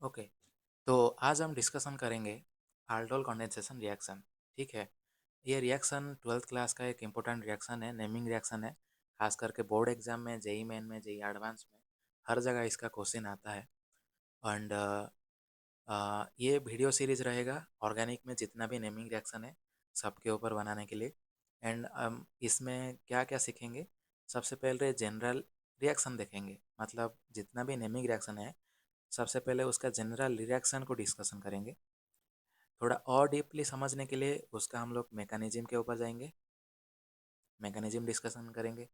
Okay. तो आज हम डिस्कशन करेंगे आल्डोल कंडेंसेशन रिएक्शन। ठीक है। ये रिएक्शन 12th क्लास का एक इम्पोर्टेंट रिएक्शन है, नेमिंग रिएक्शन है। खास करके बोर्ड एग्जाम में, जेई मेन में, जेई एडवांस में, हर जगह इसका क्वेश्चन आता है। एंड ये वीडियो सीरीज रहेगा ऑर्गेनिक में जितना भी नेमिंग रिएक्शन है सबके ऊपर बनाने के लिए। एंड इसमें क्या क्या सीखेंगे, सबसे पहले जनरल रिएक्शन देखेंगे, मतलब जितना भी नेमिंग रिएक्शन है सबसे पहले उसका जनरल रिएक्शन को डिस्कशन करेंगे। थोड़ा और डीपली समझने के लिए उसका हम लोग मैकेनिज्म के ऊपर जाएंगे, मैकेनिज्म डिस्कशन करेंगे।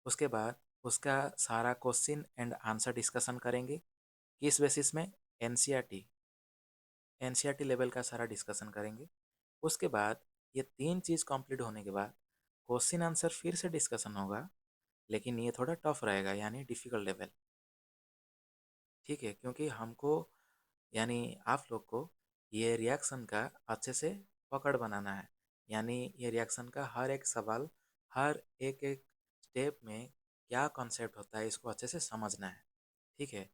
उसके बाद उसका सारा क्वेश्चन एंड आंसर डिस्कशन करेंगे। किस बेसिस में? एनसीईआरटी, एनसीईआरटी लेवल का सारा डिस्कशन करेंगे। उसके बाद ये तीन चीज़ कंप्लीट होने के बाद क्वेश्चन आंसर फिर से डिस्कशन होगा, लेकिन ये थोड़ा टफ रहेगा, यानी डिफ़िकल्ट लेवल। ठीक है, क्योंकि हमको यानी आप लोग को ये रिएक्शन का अच्छे से पकड़ बनाना है। यानी ये रिएक्शन का हर एक सवाल, हर एक एक स्टेप में क्या कॉन्सेप्ट होता है इसको अच्छे से समझना है। ठीक है।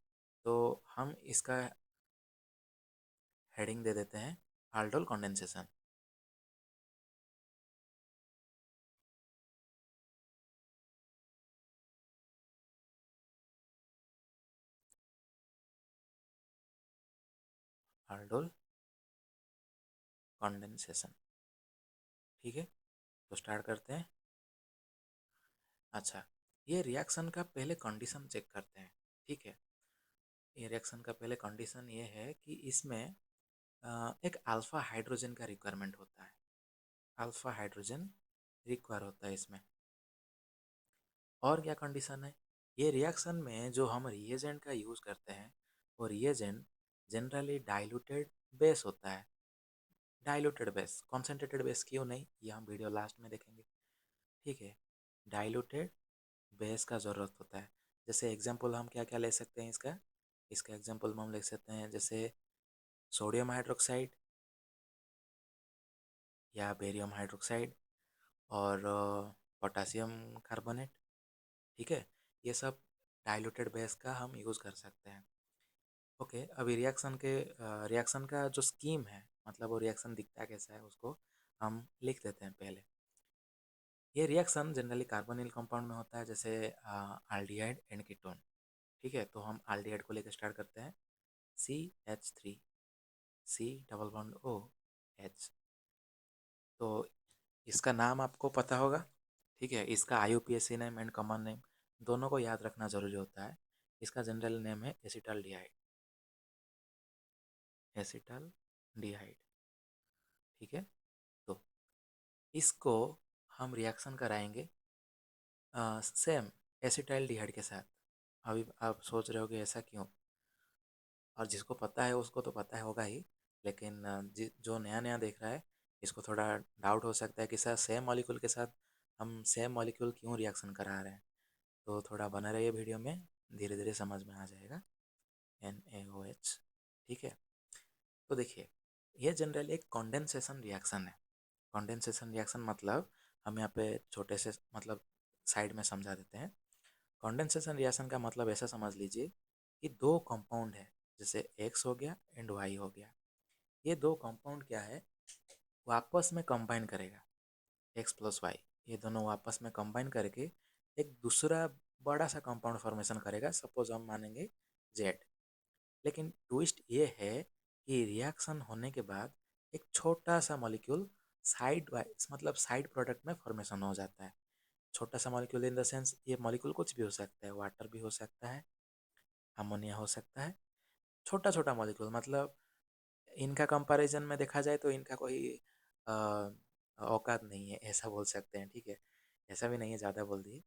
तो हम इसका हेडिंग दे देते हैं आल्डोल कंडेंसेशन। आल्डोल कंडेंसेशन। ठीक है, तो स्टार्ट करते हैं। अच्छा, ये रिएक्शन का पहले कंडीशन चेक करते हैं। ठीक है। ये रिएक्शन का पहले कंडीशन ये है कि इसमें एक अल्फा हाइड्रोजन का रिक्वायरमेंट होता है। अल्फा हाइड्रोजन रिक्वायर होता है इसमें। और क्या कंडीशन है? ये रिएक्शन में जो हम रिएजेंट का यूज़ करते हैं वो रिएजेंट जनरली डाइल्यूटेड बेस होता है। डाइल्यूटेड बेस, कॉन्सेंट्रेटेड बेस क्यों नहीं, ये हम वीडियो लास्ट में देखेंगे। ठीक है। डाइल्यूटेड बेस का ज़रूरत होता है। जैसे एग्जांपल हम क्या क्या ले सकते हैं इसका? इसका एग्जांपल हम ले सकते हैं जैसे सोडियम हाइड्रोक्साइड या बेरियम हाइड्रोक्साइड और पोटासियम कार्बोनेट। ठीक है। ये सब डाइल्यूटेड बेस का हम यूज़ कर सकते हैं। ओके, अभी रिएक्शन का जो स्कीम है, मतलब वो रिएक्शन दिखता कैसा है उसको हम लिख देते हैं पहले। ये रिएक्शन जनरली कार्बोनिल कंपाउंड में होता है, जैसे आल्डिहाइड एंड कीटोन। ठीक है, तो हम आल्डिहाइड को लेकर स्टार्ट करते हैं। CH3, C double bond OH। तो इसका नाम आपको पता होगा। ठीक है, इसका IUPAC name and common name दोनों को याद रखना ज़रूरी होता है। इसका जनरल नेम है एसिटाल्डिहाइड, एसिटाल्डिहाइड। ठीक है। तो इसको हम रिएक्शन कराएंगे सेम एसिटाल्डिहाइड के साथ। अभी आप सोच रहे होगे ऐसा क्यों, और जिसको पता है उसको तो पता होगा ही, लेकिन जो नया नया देख रहा है इसको थोड़ा डाउट हो सकता है कि सर सेम मॉलिक्यूल के साथ हम सेम मॉलिक्यूल क्यों रिएक्शन करा रहे हैं। तो थोड़ा बना रहिए वीडियो में, धीरे धीरे समझ में आ जाएगा। NaOH। ठीक है। तो देखिए, ये जनरली एक कंडेंसेशन रिएक्शन है। कंडेंसेशन रिएक्शन मतलब हम यहाँ पे छोटे से मतलब साइड में समझा देते हैं। कंडेंसेशन रिएक्शन का मतलब ऐसा समझ लीजिए कि दो कंपाउंड है, जैसे X हो गया एंड Y हो गया। ये दो कंपाउंड क्या है, वो आपस में कंबाइन करेगा। X प्लस वाई, ये दोनों आपस में कंबाइन करके एक दूसरा बड़ा सा कंपाउंड फॉर्मेशन करेगा, सपोज हम मानेंगे Z। लेकिन ट्विस्ट ये है कि रिएक्शन होने के बाद एक छोटा सा मॉलिक्यूल साइड वाइज, मतलब साइड प्रोडक्ट में फॉर्मेशन हो जाता है। छोटा सा मॉलिक्यूल इन द सेंस ये मॉलिक्यूल कुछ भी हो सकता है, वाटर भी हो सकता है, अमोनिया हो सकता है। छोटा छोटा मॉलिक्यूल, मतलब इनका कंपैरिजन में देखा जाए तो इनका कोई अ, औकात नहीं है, ऐसा बोल सकते हैं। ठीक है, ऐसा भी नहीं है, ज़्यादा बोल दिए।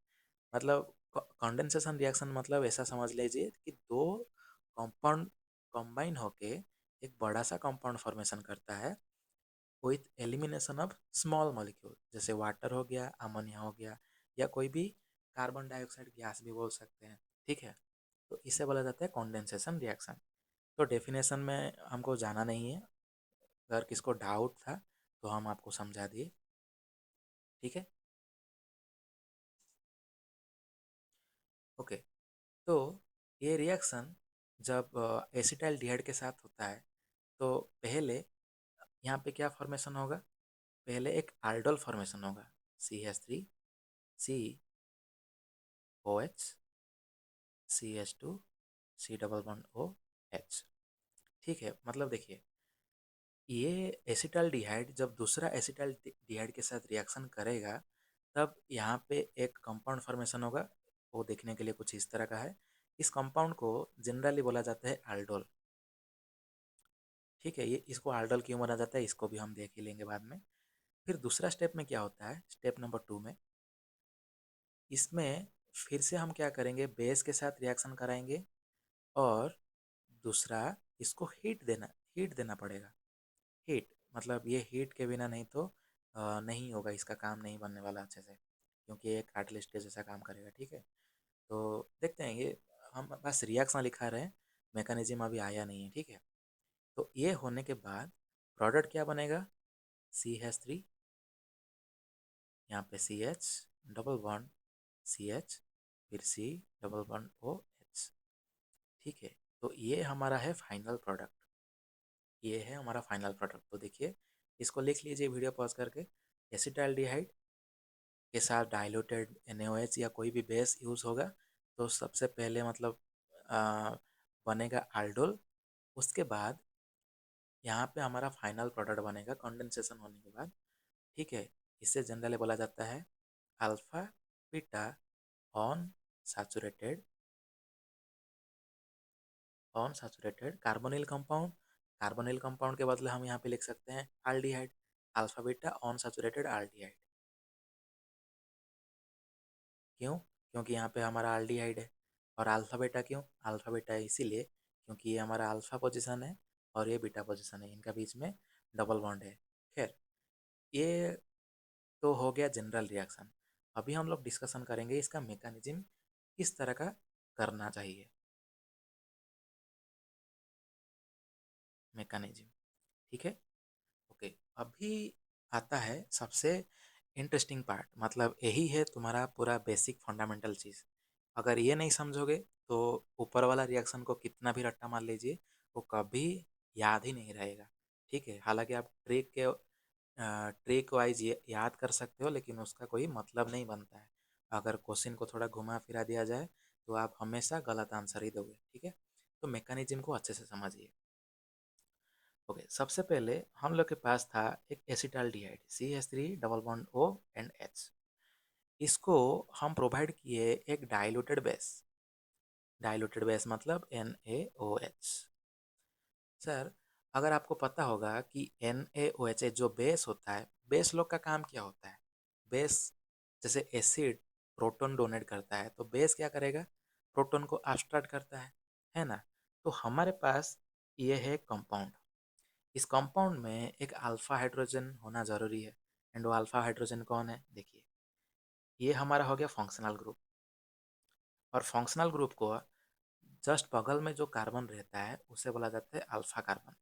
मतलब कंडेंसेशन रिएक्शन मतलब ऐसा समझ लीजिए कि दो कंपाउंड कंबाइन होके एक बड़ा सा कंपाउंड फॉर्मेशन करता है with elimination of small molecule, जैसे वाटर हो गया, अमोनिया हो गया, या कोई भी कार्बन डाइऑक्साइड गैस भी बोल सकते हैं। ठीक है। तो इसे बोला जाता है कंडेंसेशन रिएक्शन। तो डेफिनेशन में हमको जाना नहीं है, अगर किसको डाउट था तो हम आपको समझा दिए। ठीक है। ओके। तो ये रिएक्शन जब एसिटाइलडिहाइड के साथ होता है तो पहले यहाँ पे क्या फॉर्मेशन होगा, पहले एक aldol फॉर्मेशन होगा, CH3 COH CH2 C double bond OH। ठीक है, मतलब देखिए ये एसिटाल्डिहाइड जब दूसरा एसिटाल्डिहाइड के साथ रिएक्शन करेगा तब यहाँ पे एक कंपाउंड फॉर्मेशन होगा, वो देखने के लिए कुछ इस तरह का है। इस कंपाउंड को जनरली बोला जाता है aldol। ठीक है, ये इसको aldol क्यों बोला जाता है इसको भी हम देख ही लेंगे बाद में। फिर दूसरा स्टेप में क्या होता है, स्टेप नंबर 2 में इसमें फिर से हम क्या करेंगे, बेस के साथ रिएक्शन कराएंगे और दूसरा इसको हीट देना पड़ेगा। हीट मतलब ये हीट के बिना नहीं तो नहीं होगा, इसका काम नहीं बनने वाला अच्छे से, क्योंकि ये कैटलिस्ट के जैसा काम करेगा। ठीक है, तो देखते हैं, ये हम बस रिएक्शन लिखा रहे हैं, मैकेनिज्म अभी आया नहीं है। ठीक है, तो ये होने के बाद प्रोडक्ट क्या बनेगा, CH3, यहाँ पे CH डबल बॉन्ड CH, फिर C डबल बॉन्ड OH। ठीक है, तो ये हमारा है फाइनल प्रोडक्ट, ये है हमारा फाइनल प्रोडक्ट। तो देखिए इसको लिख लीजिए वीडियो पॉज करके, एसिटाल्डिहाइड के साथ डाइल्यूटेड NaOH या कोई भी बेस यूज़ होगा तो सबसे पहले मतलब आ, बनेगा aldol। उसके बाद यहाँ पे हमारा फाइनल प्रोडक्ट बनेगा कंडेंसेशन होने के बाद। ठीक है, इसे जनरली बोला जाता है alpha beta on saturated carbonyl compound. Carbonyl compound के बदले हम यहाँ पे लिख सकते हैं aldehyde, alpha beta on saturated aldehyde. क्यों, क्योंकि यहाँ पे हमारा एल्डिहाइड है। और अल्फा बीटा क्यों, अल्फा बीटा इसीलिए क्योंकि ये हमारा अल्फा पोजीशन है और ये बीटा पोजीशन है, इनका बीच में डबल बॉन्ड है। खैर, ये तो हो गया जनरल रिएक्शन। अभी हम लोग डिस्कशन करेंगे इसका मैकेनिज्म किस तरह का करना चाहिए। मैकेनिज्म, ठीक है, ओके। अभी आता है सबसे इंटरेस्टिंग पार्ट, मतलब यही है तुम्हारा पूरा बेसिक फंडामेंटल चीज़। अगर ये नहीं समझोगे तो ऊपर वाला रिएक्शन को कितना भी रट्टा मार लीजिए वो कभी याद ही नहीं रहेगा। ठीक है, हालांकि आप ट्रिक वाइज याद कर सकते हो लेकिन उसका कोई मतलब नहीं बनता है। अगर क्वेश्चन को थोड़ा घुमा फिरा दिया जाए तो आप हमेशा गलत आंसर ही दोगे। ठीक है, तो मैकेनिज्म को अच्छे से समझिए। ओके, सबसे पहले हम लोग के पास था एक acetaldehyde CH3 double bond O and H। इसको हम प्रोवाइड किए एक डाइल्यूटेड बेस मतलब NaOH। सर, अगर आपको पता होगा कि NaOH जो बेस होता है, बेस लोग का काम क्या होता है, बेस जैसे एसिड प्रोटॉन डोनेट करता है तो बेस क्या करेगा, प्रोटॉन को अब्स्ट्रैक्ट करता है ना। तो हमारे पास ये है कंपाउंड, इस कंपाउंड में एक अल्फा हाइड्रोजन होना ज़रूरी है। एंड वो अल्फा हाइड्रोजन कौन है, देखिए ये हमारा हो गया फंक्शनल ग्रुप। और फंक्शनल ग्रुप को जस्ट बगल में जो कार्बन रहता है उसे बोला जाता है alpha carbon.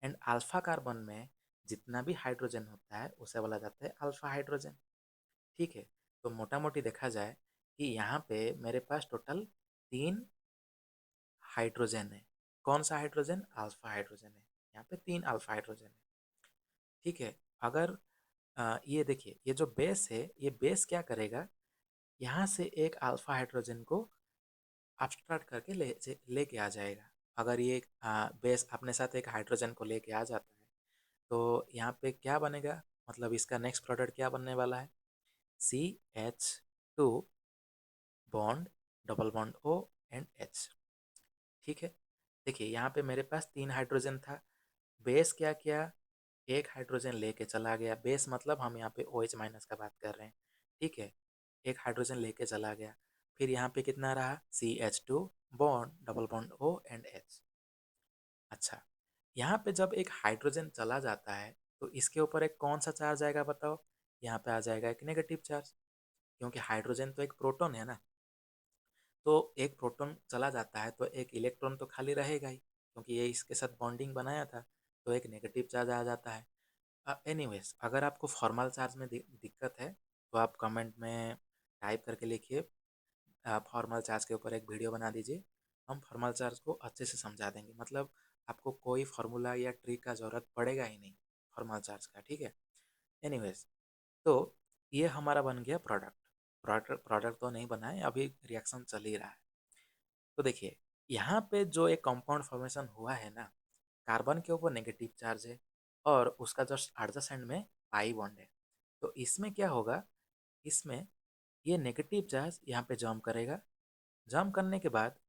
And alpha carbon में जितना भी हाइड्रोजन होता है उसे बोला जाता है अल्फा हाइड्रोजन। ठीक है, तो मोटा मोटी देखा जाए कि यहाँ पे मेरे पास टोटल 3 हाइड्रोजन है। कौन सा हाइड्रोजन, अल्फा हाइड्रोजन है, यहाँ पे 3 अल्फा हाइड्रोजन है। ठीक है, अगर ये देखिए ये जो बेस है, ये बेस क्या करेगा, यहाँ से एक अल्फा हाइड्रोजन को अब्स्ट्रैक्ट करके लेके आ जाएगा। अगर ये बेस अपने साथ एक हाइड्रोजन को लेके आ जाता है तो यहाँ पे क्या बनेगा, मतलब इसका नेक्स्ट प्रोडक्ट क्या बनने वाला है, CH2 bond double bond O and H। ठीक है, देखिए यहाँ पे मेरे पास 3 हाइड्रोजन था, बेस क्या किया, एक हाइड्रोजन लेके चला गया, बेस मतलब हम यहाँ पे OH माइनस का बात कर रहे हैं। ठीक है, एक हाइड्रोजन लेके चला गया, फिर यहाँ पे कितना रहा, CH2 bond double bond O and H। अच्छा, यहाँ पे जब एक हाइड्रोजन चला जाता है तो इसके ऊपर एक कौन सा चार्ज आएगा बताओ, यहाँ पे आ जाएगा एक नेगेटिव चार्ज, क्योंकि हाइड्रोजन तो एक प्रोटॉन है ना। तो एक प्रोटॉन चला जाता है तो एक इलेक्ट्रॉन तो खाली रहेगा ही, क्योंकि ये इसके साथ बॉन्डिंग बनाया था, तो एक नेगेटिव चार्ज आ जाता है। एनीवेज, अगर आपको फॉर्मल चार्ज में दिक्कत है तो आप कमेंट में टाइप करके लिखिए, फॉर्मल चार्ज के ऊपर एक वीडियो बना दीजिए, हम फॉर्मल चार्ज को अच्छे से समझा देंगे, मतलब आपको कोई फार्मूला या ट्रिक का ज़रूरत पड़ेगा ही नहीं फॉर्मल चार्ज का, ठीक है। एनीवेज, तो ये हमारा बन गया प्रोडक्ट। प्रोडक्ट तो नहीं बना है अभी, रिएक्शन चल ही रहा है। तो देखिए, यहाँ पे जो एक कंपाउंड फॉर्मेशन हुआ है ना, कार्बन के ऊपर नेगेटिव चार्ज है और उसका जस्ट एडजेसेंट में पाई बॉन्ड है। तो इसमें क्या होगा, इसमें ये नेगेटिव चार्ज यहाँ पे जम्प करेगा। जम्प करने के बाद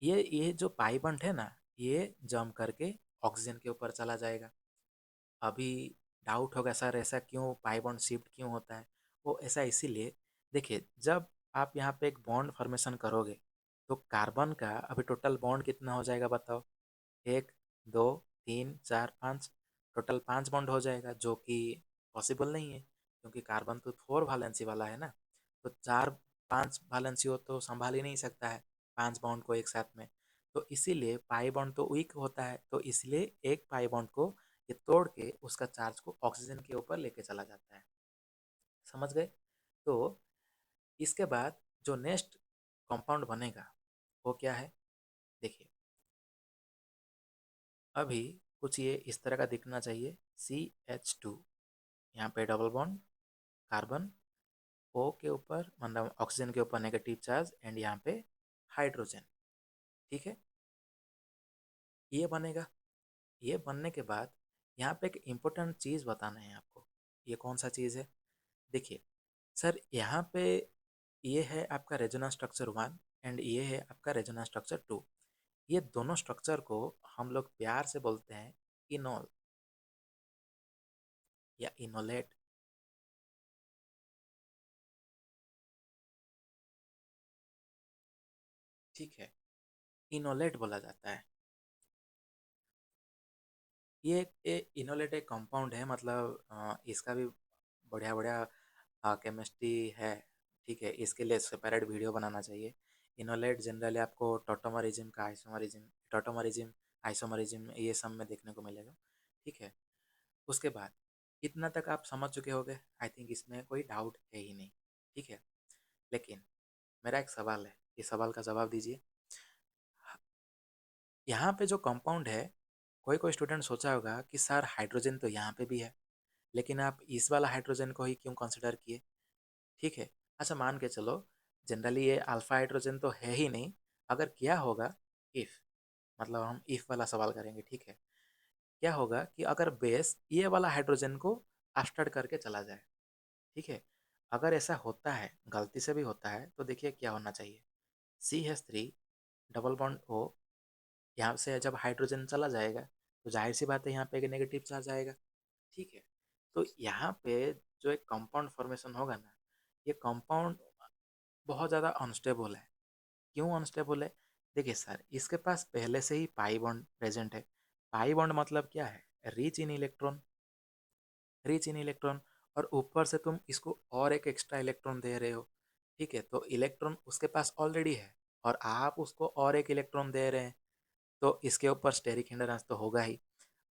ये जो पाई बॉन्ड है ना, ये जम्प करके ऑक्सीजन के ऊपर चला जाएगा। अभी डाउट होगा सर ऐसा क्यों, पाई बॉन्ड शिफ्ट क्यों होता है? वो ऐसा इसीलिए, देखिए जब आप यहाँ पे एक बॉन्ड फॉर्मेशन करोगे तो कार्बन का अभी टोटल बॉन्ड कितना हो जाएगा बताओ? एक, दो, तीन, चार, पाँच, टोटल 5 बॉन्ड हो जाएगा, जो कि पॉसिबल नहीं है क्योंकि कार्बन तो 4 वैलेंसी वाला है ना। तो 4 5 वैलेंसी हो तो संभाल ही नहीं सकता है 5 बॉन्ड को एक साथ में। तो इसीलिए पाई बॉन्ड तो वीक होता है, तो इसलिए एक पाई बॉन्ड को ये तोड़ के उसका चार्ज को ऑक्सीजन के ऊपर लेके चला जाता है। समझ गए? तो इसके बाद जो नेक्स्ट कंपाउंड बनेगा वो क्या है? देखिए, अभी कुछ ये इस तरह का दिखना चाहिए, CH2, यहाँ पे डबल बॉन्ड, कार्बन, O के ऊपर मतलब ऑक्सीजन के ऊपर नेगेटिव चार्ज एंड यहाँ पे हाइड्रोजन, ठीक है। ये बनेगा। ये बनने के बाद यहाँ पे एक इम्पोर्टेंट चीज़ बताना है आपको। ये कौन सा चीज़ है? देखिए सर, यहाँ पे ये है आपका रेजोनेंस स्ट्रक्चर 1 एंड ये है आपका रेजोनेंस स्ट्रक्चर 2। ये दोनों स्ट्रक्चर को हम लोग प्यार से बोलते हैं इनोल या इनोलेट। ठीक है, इनोलेट बोला जाता है। ये इनोलेट एक कंपाउंड है, मतलब इसका भी बढ़िया बढ़िया केमिस्ट्री है, ठीक है। इसके लिए सेपरेट वीडियो बनाना चाहिए। इनोलेट जनरली आपको टोटोमरिज्म का आइसोमरिज्म, टोटोमरिज्म, आइसोमरिज्म ये सब में देखने को मिलेगा, ठीक है। उसके बाद इतना तक आप समझ चुके होंगे, आई थिंक इसमें कोई डाउट है ही नहीं, ठीक है। लेकिन मेरा एक सवाल है, इस सवाल का जवाब दीजिए। यहाँ पे जो कंपाउंड है, कोई कोई स्टूडेंट सोचा होगा कि सर हाइड्रोजन तो यहाँ पे भी है, लेकिन आप इस वाला हाइड्रोजन को ही क्यों कंसिडर किए? ठीक है, अच्छा मान के चलो जनरली ये अल्फा हाइड्रोजन तो है ही नहीं। अगर क्या होगा, इफ़, मतलब हम इफ़ वाला सवाल करेंगे, ठीक है। क्या होगा कि अगर बेस ये वाला हाइड्रोजन को अपस्टर्ड करके चला जाए, ठीक है। अगर ऐसा होता है, गलती से भी होता है, तो देखिए क्या होना चाहिए। CH3 डबल बॉन्ड O, यहाँ से जब हाइड्रोजन चला जाएगा तो जाहिर सी बात है यहाँ पे एक नेगेटिव चार्ज आएगा, ठीक है। तो यहाँ पे जो एक कंपाउंड फॉर्मेशन होगा ना, ये कंपाउंड बहुत ज़्यादा अनस्टेबल है। क्यों अनस्टेबल है? देखिए सर, इसके पास पहले से ही पाई बॉन्ड प्रेजेंट है। पाई बॉन्ड मतलब क्या है? Rich in electron, rich in electron. और ऊपर से तुम इसको और एक एक्स्ट्रा इलेक्ट्रॉन दे रहे हो, ठीक है। तो इलेक्ट्रॉन उसके पास ऑलरेडी है और आप उसको और एक इलेक्ट्रॉन दे रहे हैं, तो इसके ऊपर स्टेरिक हिंडरेंस तो होगा ही।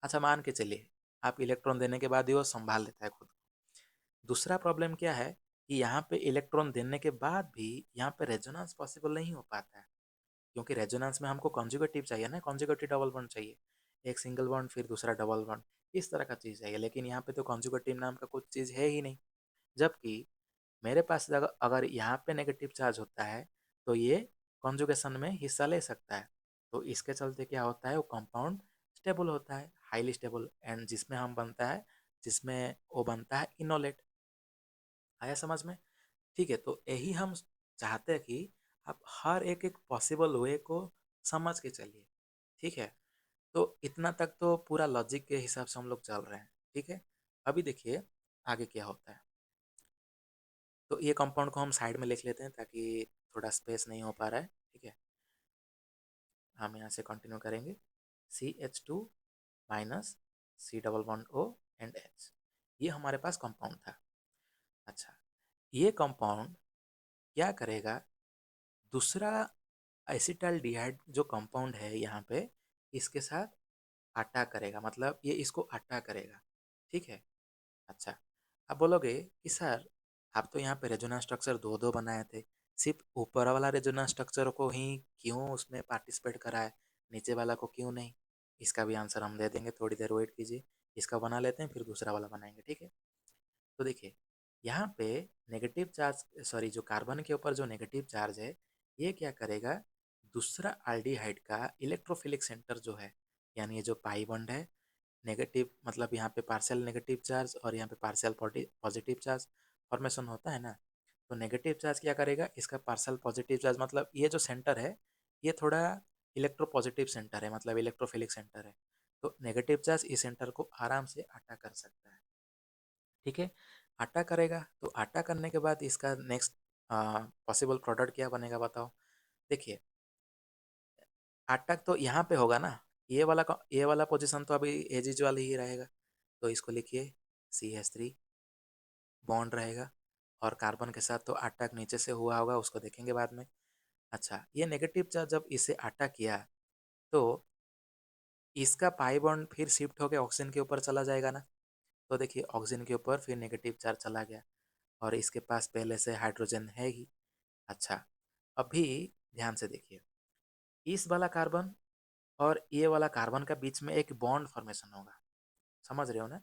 अच्छा मान के चलिए आप इलेक्ट्रॉन देने के बाद ही वो संभाल लेता है खुद को। दूसरा प्रॉब्लम क्या है कि यहाँ पे इलेक्ट्रॉन देने के बाद भी यहाँ पे रेजोनेंस पॉसिबल नहीं हो पाता है, क्योंकि रेजोनेंस में हमको कॉन्जुगेटिव चाहिए ना, कॉन्जुगेटिव डबल बॉन्ड चाहिए। एक सिंगल बॉन्ड फिर दूसरा डबल बॉन्ड, इस तरह का चीज़ चाहिए, लेकिन यहाँ पे तो कॉन्जुगेटिव नाम का कुछ चीज़ है ही नहीं। जबकि मेरे पास अगर अगर यहाँ पे नेगेटिव चार्ज होता है तो ये कॉन्जुगेशन में हिस्सा ले सकता है। तो इसके चलते क्या होता है, वो कंपाउंड स्टेबल होता है, हाईली स्टेबल, एंड जिसमें हम बनता है, जिसमें वो बनता है इनोलेट। आया समझ में? ठीक है, तो यही हम चाहते हैं कि आप हर एक एक पॉसिबल वे को समझ के चलिए, ठीक है। तो इतना तक तो पूरा लॉजिक के हिसाब से हम लोग चल रहे हैं, ठीक है। अभी देखिए आगे क्या होता है। तो ये कंपाउंड को हम साइड में लिख लेते हैं ताकि थोड़ा स्पेस नहीं हो पा रहा है, ठीक है। हम यहाँ से कंटिन्यू करेंगे। CH2 minus C double bond O and H, ये हमारे पास कंपाउंड था। अच्छा, ये कंपाउंड क्या करेगा, दूसरा एसिटाल्डिहाइड जो कंपाउंड है यहाँ पे, इसके साथ अटैक करेगा, मतलब ये इसको अटैक करेगा, ठीक है। अच्छा, आप बोलोगे कि सर आप तो यहाँ पे रेजोनेंस स्ट्रक्चर दो दो बनाए थे, सिर्फ ऊपर वाला रेजोनेंस स्ट्रक्चर को ही क्यों उसमें पार्टिसिपेट करा है, नीचे वाला को क्यों नहीं? इसका भी आंसर हम दे देंगे, थोड़ी देर वेट कीजिए। इसका बना लेते हैं, फिर दूसरा वाला बनाएंगे, ठीक है। तो देखिए यहाँ पे नेगेटिव चार्ज, सॉरी, जो कार्बन के ऊपर जो नेगेटिव चार्ज है, ये क्या करेगा, दूसरा आल्डिहाइड का इलेक्ट्रोफिलिक सेंटर जो है, यानी ये जो पाई बॉन्ड है, नेगेटिव मतलब यहाँ पे पार्शियल नेगेटिव चार्ज और यहाँ पे पार्शियल पॉजिटिव चार्ज फॉर्मेशन होता है ना। तो नेगेटिव चार्ज क्या करेगा, इसका पार्शियल पॉजिटिव चार्ज मतलब ये जो सेंटर है, ये थोड़ा इलेक्ट्रो पॉजिटिव सेंटर है, मतलब इलेक्ट्रोफिलिक सेंटर है। तो नेगेटिव चार्ज इस सेंटर को आराम से अटैक कर सकता है, ठीक है। अटैक करेगा, तो अटैक करने के बाद इसका नेक्स्ट पॉसिबल प्रोडक्ट क्या बनेगा बताओ। देखिए अटैक तो यहाँ पे होगा ना, ये वाला पोजीशन तो अभी एज यूजुअल ही रहेगा। तो इसको लिखिए CH3 बॉन्ड रहेगा, और कार्बन के साथ तो अटैक नीचे से हुआ होगा, उसको देखेंगे बाद में। अच्छा, ये नेगेटिव चार्ज जब इसे अटैक किया, तो इसका पाई बॉन्ड फिर शिफ्ट होकर ऑक्सीजन के ऊपर चला जाएगा ना। तो देखिए ऑक्सीजन के ऊपर फिर नेगेटिव चार्ज चला गया, और इसके पास पहले से हाइड्रोजन है ही। अच्छा, अभी ध्यान से देखिए, इस वाला कार्बन और ये वाला कार्बन का बीच में एक बॉन्ड फॉर्मेशन होगा, समझ रहे हो ना।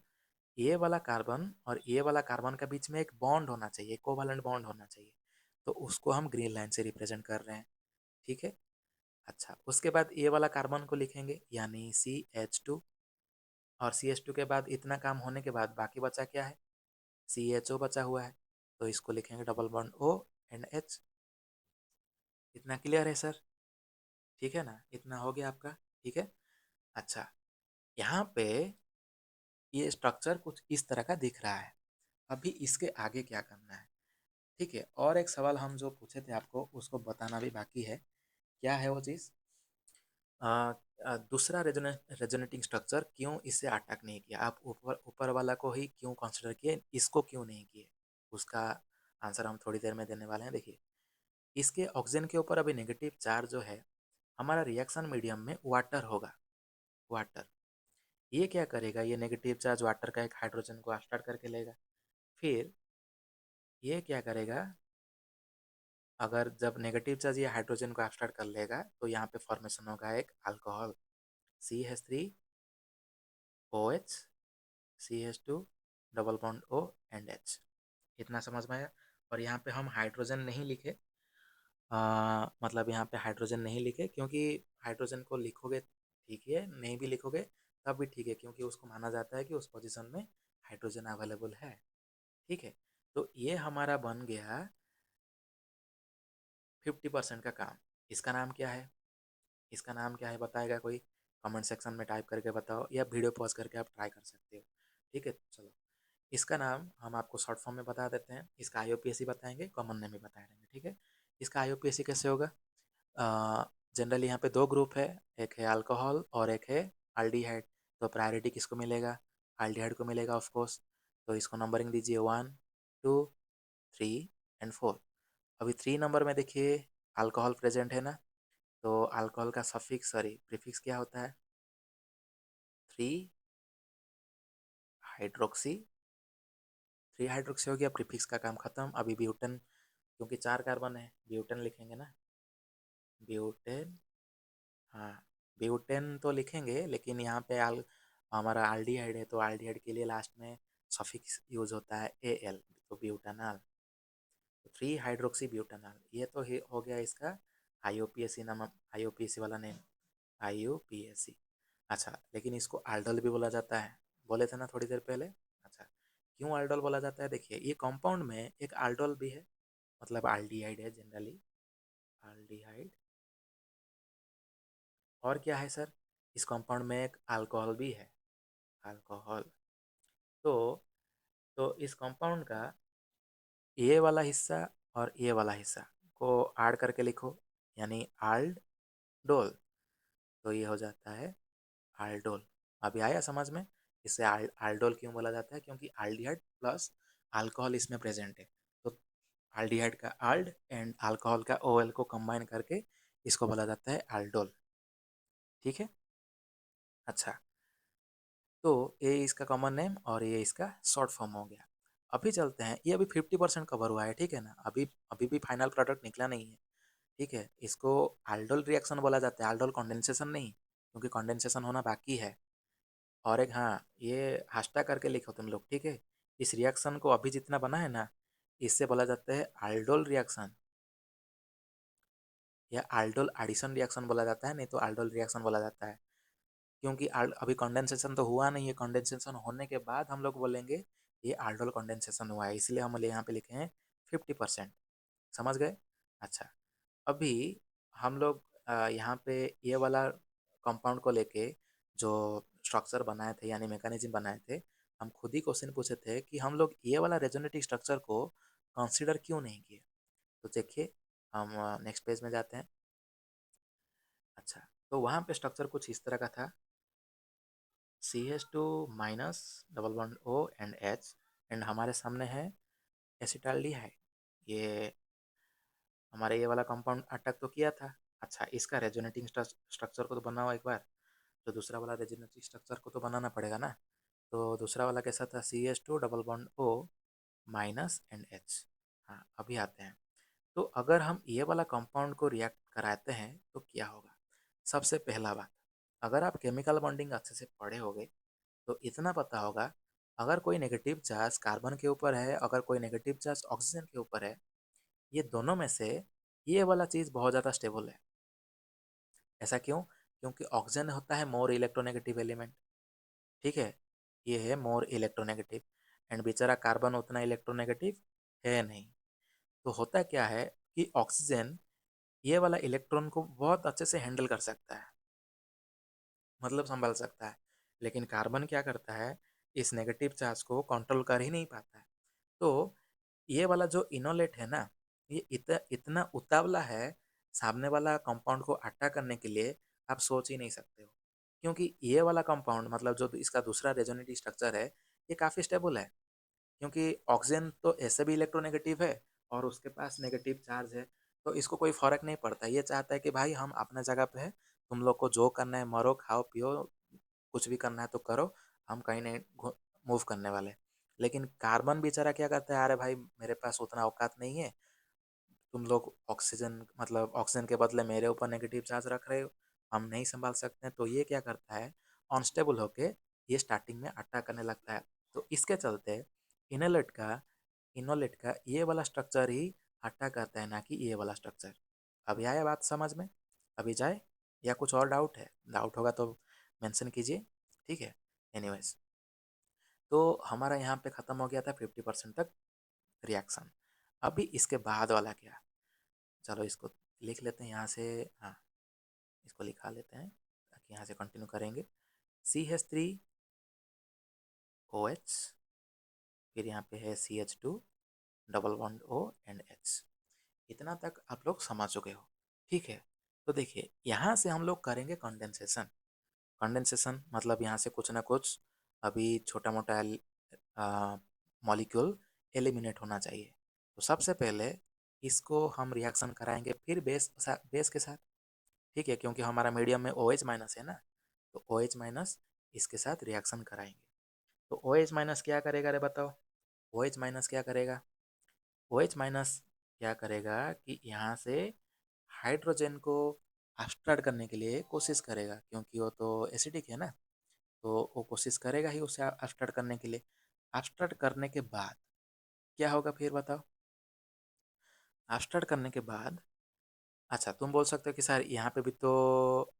ये वाला कार्बन और ये वाला कार्बन का बीच में एक बॉन्ड होना चाहिए, कोवैलेंट बॉन्ड होना चाहिए। तो उसको हम ग्रीन लाइन से रिप्रेजेंट कर रहे हैं, ठीक है। अच्छा, उसके बाद ये वाला कार्बन को लिखेंगे, यानी CH2, और CH2 के बाद इतना काम होने के बाद बाकी बचा क्या है, CHO बचा हुआ है। तो इसको लिखेंगे डबल बॉन्ड O&H। इतना क्लियर है सर? ठीक है ना, इतना हो गया आपका, ठीक है। अच्छा, यहाँ पे ये स्ट्रक्चर कुछ इस तरह का दिख रहा है। अभी इसके आगे क्या करना है, ठीक है। और एक सवाल हम जो पूछे थे आपको, उसको बताना भी बाकी है। क्या है वो चीज़? दूसरा रेजोनेटिंग स्ट्रक्चर क्यों इससे अटैक नहीं किया, आप ऊपर ऊपर वाला को ही क्यों कंसिडर किए, इसको क्यों नहीं किए? उसका आंसर हम थोड़ी देर में देने वाले हैं। देखिए, इसके ऑक्सीजन के ऊपर अभी नेगेटिव चार्ज जो है, हमारा रिएक्शन मीडियम में वाटर होगा, वाटर। ये क्या करेगा, ये नेगेटिव चार्ज वाटर का एक हाइड्रोजन को स्टार्ट करके लेगा। फिर ये क्या करेगा, अगर जब नेगेटिव चार्ज ये हाइड्रोजन को स्टार्ट कर लेगा, तो यहाँ पे फॉर्मेशन होगा एक alcohol, CH3OH, CH2 double bond O&H। इतना समझ में आया? और यहाँ पे हम हाइड्रोजन नहीं लिखे, मतलब यहाँ पे हाइड्रोजन नहीं लिखे, क्योंकि हाइड्रोजन को लिखोगे ठीक है, नहीं भी लिखोगे तब भी ठीक है, क्योंकि उसको माना जाता है कि उस पोजीशन में हाइड्रोजन अवेलेबल है, ठीक है। तो ये हमारा बन गया 50% का काम। इसका नाम क्या है, इसका नाम क्या है बताएगा कोई? कमेंट सेक्शन में टाइप करके बताओ, या वीडियो पॉज करके आप ट्राई कर सकते हो, ठीक है। चलो, इसका नाम हम आपको शॉर्ट फॉर्म में बता देते हैं। इसका IUPAC बताएंगे, कॉमन नेम भी बता देंगे, ठीक है। इसका IUPAC कैसे होगा? जनरली यहाँ पे दो ग्रुप है, एक है अल्कोहल और एक है अल्डिहाइड। तो प्रायोरिटी किसको मिलेगा? अल्डिहाइड को मिलेगा ऑफ कोर्स। तो इसको नंबरिंग दीजिए 1, 2, 3 एंड 4। अभी 3 नंबर में देखिए अल्कोहल प्रेजेंट है ना, तो अल्कोहल का सफिक्स, सॉरी प्रीफिक्स क्या होता है? 3 हाइड्रोक्सी। 3 हाइड्रोक्सी हो गया, प्रीफिक्स का काम खत्म। अभी ब्यूटेन, क्योंकि 4 कार्बन है, ब्यूटेन लिखेंगे ना, ब्यूटेन। हाँ, ब्यूटेन तो लिखेंगे, लेकिन यहाँ पे हमारा आल्डिहाइड है, तो आल्डिहाइड के लिए लास्ट में सफिक्स यूज होता है AL, तो ब्यूटानॉल। तो 3 हाइड्रोक्सी ब्यूटानॉल, ये तो हो गया इसका IUPAC नाम, IUPAC वाला नेम, IUPAC। अच्छा, लेकिन इसको आल्डोल भी बोला जाता है, बोले थे ना थोड़ी देर पहले। अच्छा, क्यों आल्डोल बोला जाता है? देखिए, ये कंपाउंड में एक आल्डोल भी है, मतलब आल्डिहाइड है जनरली, आल्डिहाइड। और क्या है सर? इस कंपाउंड में एक अल्कोहल भी है, अल्कोहल। तो इस कंपाउंड का ये वाला हिस्सा और ये वाला हिस्सा को ऐड करके लिखो, यानी आल्डोल। तो ये हो जाता है आल्डोल। अभी आया समझ में? इसे आल्डोल क्यों बोला जाता है? क्योंकि आल्डिहाइड प्लस अल्कोहल इसमें प्रेजेंट है। तो आल्डिहाइड का आल्ड एंड अल्कोहल का OL को कंबाइन करके इसको बोला जाता है आल्डोल, ठीक है। अच्छा, तो ये इसका कॉमन नेम और ये इसका शॉर्ट फॉर्म हो गया। अभी चलते हैं, ये अभी 50% कवर हुआ है, ठीक है ना, अभी अभी भी फाइनल प्रोडक्ट निकला नहीं है, ठीक है। इसको आल्डोल रिएक्शन बोला जाता है, आल्डोल कंडेंसेशन नहीं, क्योंकि कंडेंसेशन होना बाकी है। और एक हाँ, ये हास्टा करके लिखो तुम लोग, ठीक है। इस रिएक्शन को अभी जितना बना है ना, इससे बोला जाता है आल्डोल रिएक्शन, या आल्डोल एडिशन रिएक्शन बोला जाता है, नहीं तो आल्डोल रिएक्शन बोला जाता है। क्योंकि अभी कंडेंसेशन तो हुआ नहीं है, कंडेंसेशन होने के बाद हम लोग बोलेंगे ये आल्डोल कंडेंसेशन हुआ है, इसलिए हम यहाँ पे लिखे हैं 50%। समझ गए? अच्छा, अभी हम लोग यहाँ पे ये वाला कंपाउंड को लेके जो स्ट्रक्चर बनाए थे, यानी मैकेनिज्म बनाए थे, हम खुद ही क्वेश्चन पूछे थे कि हम लोग ये वाला रेजोनेटिव स्ट्रक्चर को कंसीडर क्यों नहीं किए। तो देखिए, हम नेक्स्ट पेज में जाते हैं। अच्छा, तो वहाँ पे स्ट्रक्चर कुछ इस तरह का था, CH2 minus double bond O and H, and हमारे सामने है एसिटाल्डिहाइड। ये हमारे ये वाला कंपाउंड अटैक तो किया था। अच्छा, इसका रेजोनेटिंग स्ट्रक्चर को तो बनाओ एक बार, तो दूसरा वाला रेजोनेटिंग स्ट्रक्चर को तो बनाना पड़ेगा ना। तो दूसरा वाला कैसा था, CH2 double bond O minus and H। हाँ, अभी आते हैं। तो अगर हम ये वाला कंपाउंड को रिएक्ट कराते हैं तो क्या होगा। सबसे पहला बात, अगर आप केमिकल बॉन्डिंग अच्छे से पढ़े होगे तो इतना पता होगा, अगर कोई नेगेटिव चार्ज कार्बन के ऊपर है, अगर कोई नेगेटिव चार्ज ऑक्सीजन के ऊपर है, ये दोनों में से ये वाला चीज़ बहुत ज़्यादा स्टेबल है। ऐसा क्यों? क्योंकि ऑक्सीजन होता है मोर इलेक्ट्रोनेगेटिव एलिमेंट, ठीक है, ये है मोर इलेक्ट्रोनेगेटिव, एंड बेचारा कार्बन उतना इलेक्ट्रोनेगेटिव है नहीं। तो होता क्या है कि ऑक्सीजन ये वाला इलेक्ट्रॉन को बहुत अच्छे से हैंडल कर सकता है, मतलब संभाल सकता है, लेकिन कार्बन क्या करता है, इस नेगेटिव चार्ज को कंट्रोल कर ही नहीं पाता है। तो ये वाला जो इनोलेट है ना, ये इतना उतावला है सामने वाला कंपाउंड को अटैक करने के लिए, आप सोच ही नहीं सकते हो। क्योंकि ये वाला कंपाउंड, मतलब जो इसका दूसरा रेजोनेटिव स्ट्रक्चर है, ये काफ़ी स्टेबल है, क्योंकि ऑक्सीजन तो ऐसे भी इलेक्ट्रोनेगेटिव है और उसके पास नेगेटिव चार्ज है, तो इसको कोई फर्क नहीं पड़ता। ये चाहता है कि भाई हम अपने जगह पे है, तुम लोग को जो करना है मरो खाओ पियो, कुछ भी करना है तो करो, हम कहीं नहीं मूव करने वाले। लेकिन कार्बन बेचारा क्या करता है, अरे भाई मेरे पास उतना औकात नहीं है, तुम लोग ऑक्सीजन, मतलब ऑक्सीजन के बदले मेरे ऊपर नेगेटिव चार्ज रख रहे हो, हम नहीं संभाल सकते हैं। तो ये क्या करता है, अनस्टेबल होके ये स्टार्टिंग में अटैक करने लगता है। तो इसके चलते इनोलेट का इनोलेट का ये वाला स्ट्रक्चर ही अटैक करता है, ना कि ये वाला स्ट्रक्चर। अभी आया बात समझ में? अभी जाए, या कुछ और डाउट है? डाउट होगा तो मेंशन कीजिए, ठीक है। एनीवेज, तो हमारा यहाँ पे ख़त्म हो गया था 50% तक रिएक्शन। अभी इसके बाद वाला क्या, चलो इसको लिख लेते हैं यहाँ से। हाँ, इसको लिखा लेते हैं ताकि यहाँ से कंटिन्यू करेंगे। CH3OH, फिर यहाँ पे है CH2 double bond O and H। इतना तक आप लोग समझ चुके हो, ठीक है। तो देखिए, यहाँ से हम लोग करेंगे कंडेंसेशन। कंडेंसेशन मतलब यहाँ से कुछ ना कुछ अभी छोटा मोटा मॉलिक्यूल एलिमिनेट होना चाहिए। तो सबसे पहले इसको हम रिएक्शन कराएंगे, फिर बेस के साथ, ठीक है, क्योंकि हमारा मीडियम में OH माइनस है ना, तो OH माइनस इसके साथ रिएक्शन कराएंगे। तो OH माइनस क्या करेगा रे बताओ, OH माइनस क्या करेगा, OH माइनस क्या करेगा कि यहाँ से हाइड्रोजन को अपस्टार्ट करने के लिए कोशिश करेगा, क्योंकि वो तो एसिडिक है ना, तो वो कोशिश करेगा ही उसे अपस्टार्ट करने के लिए। अपस्टार्ट करने के बाद क्या होगा फिर बताओ, अपस्टार्ट करने के बाद, अच्छा तुम बोल सकते हो कि सर यहाँ पे भी तो